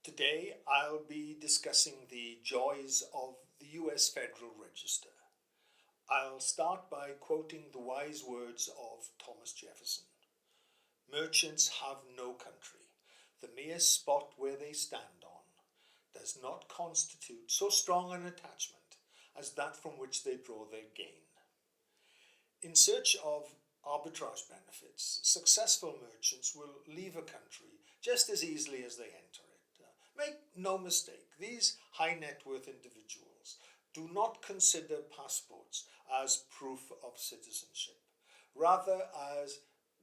Today I'll be discussing the joys of the US Federal Register. I'll start by quoting the wise words of Thomas Jefferson. Merchants have no country. The mere spot where they stand on does not constitute so strong an attachment as that from which they draw their gain. In search of arbitrage benefits, successful merchants will leave a country just as easily as they enter it. Make no mistake, these high net worth individuals do not consider passports as proof of citizenship, rather as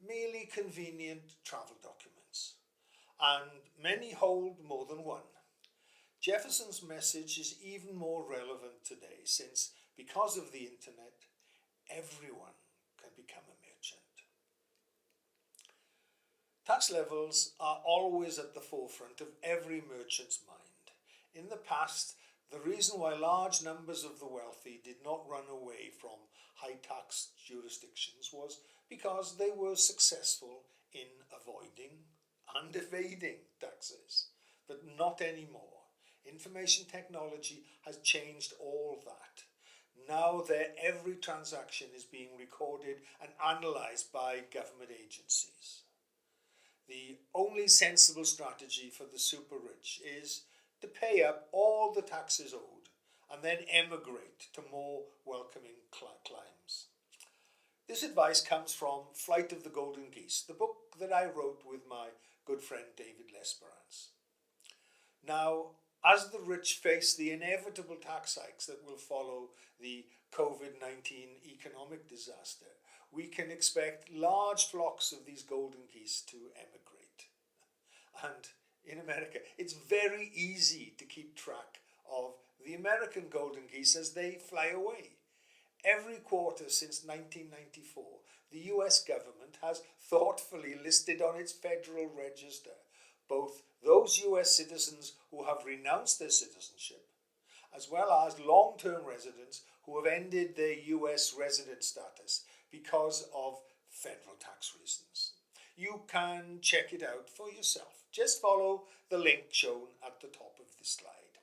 merely convenient travel documents. And many hold more than one. Jefferson's message is even more relevant today since, because of the internet, everyone can become a merchant. Tax levels are always at the forefront of every merchant's mind. In the past, the reason why large numbers of the wealthy did not run away from high tax jurisdictions was because they were successful in avoiding and evading taxes, but not anymore. Information technology has changed all that. Now every transaction is being recorded and analysed by government agencies. The only sensible strategy for the super rich is to pay up all the taxes owed and then emigrate to more welcoming climes. This advice comes from Flight of the Golden Geese, the book that I wrote with my good friend David Lesperance. Now, as the rich face the inevitable tax hikes that will follow the COVID-19 economic disaster, we can expect large flocks of these golden geese to emigrate. And in America, it's very easy to keep track of the American golden geese as they fly away. Every quarter since 1994, the US government has thoughtfully listed on its federal register both those US citizens who have renounced their citizenship, as well as long-term residents who have ended their US resident status because of federal tax reasons. You can check it out for yourself. Just follow the link shown at the top of this slide.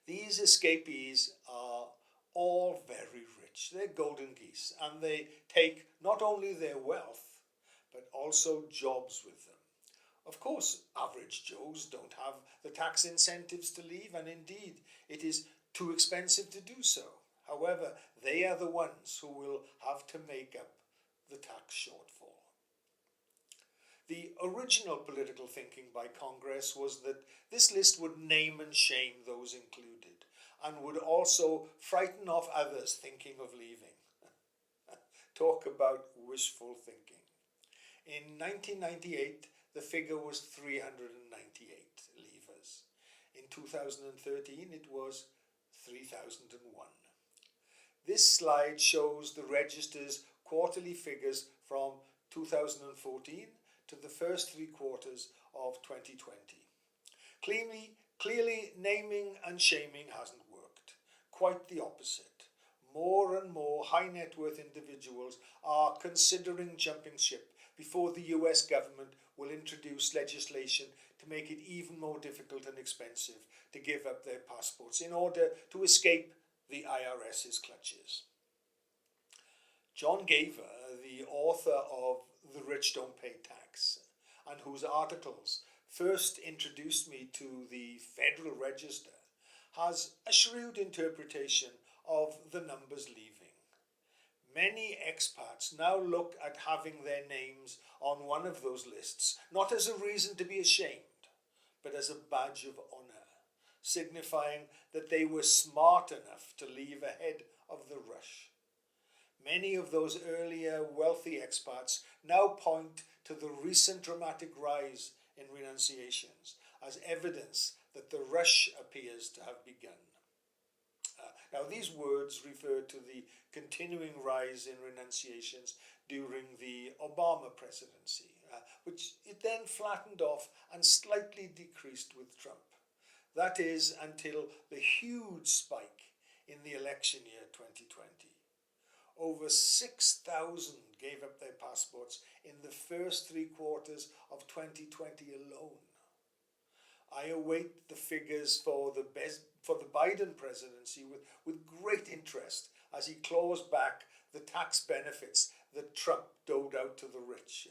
These escapees are all very rich. They're golden geese, and they take not only their wealth, but also jobs with them. Of course, average Joes don't have the tax incentives to leave, and indeed, it is too expensive to do so. However, they are the ones who will have to make up the tax shortfall. The original political thinking by Congress was that this list would name and shame those included, and would also frighten off others thinking of leaving. Talk about wishful thinking. In 1998, the figure was 398 leavers. In 2013, it was 3,001. This slide shows the register's quarterly figures from 2014 to the first 3 quarters of 2020. Clearly, naming and shaming hasn't worked. Quite the opposite. More and more high net worth individuals are considering jumping ship before the US government will introduce legislation to make it even more difficult and expensive to give up their passports in order to escape the IRS's clutches. John Gaver, the author of The Rich Don't Pay Tax, and whose articles first introduced me to the Federal Register, has a shrewd interpretation of the numbers leaving. Many expats now look at having their names on one of those lists, not as a reason to be ashamed, but as a badge of honour, signifying that they were smart enough to leave ahead of the rush. Many of those earlier wealthy expats now point to the recent dramatic rise in renunciations as evidence that the rush appears to have begun. Now, these words refer to the continuing rise in renunciations during the Obama presidency, which it then flattened off and slightly decreased with Trump. That is, until the huge spike in the election year 2020. Over 6,000 gave up their passports in the first 3 quarters of 2020 alone. I await the figures for the Biden presidency with great interest as he claws back the tax benefits that Trump doled out to the rich.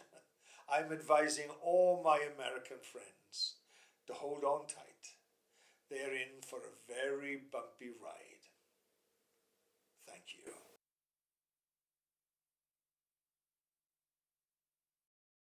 I'm advising all my American friends to hold on tight. They're in for a very bumpy ride. Thank you.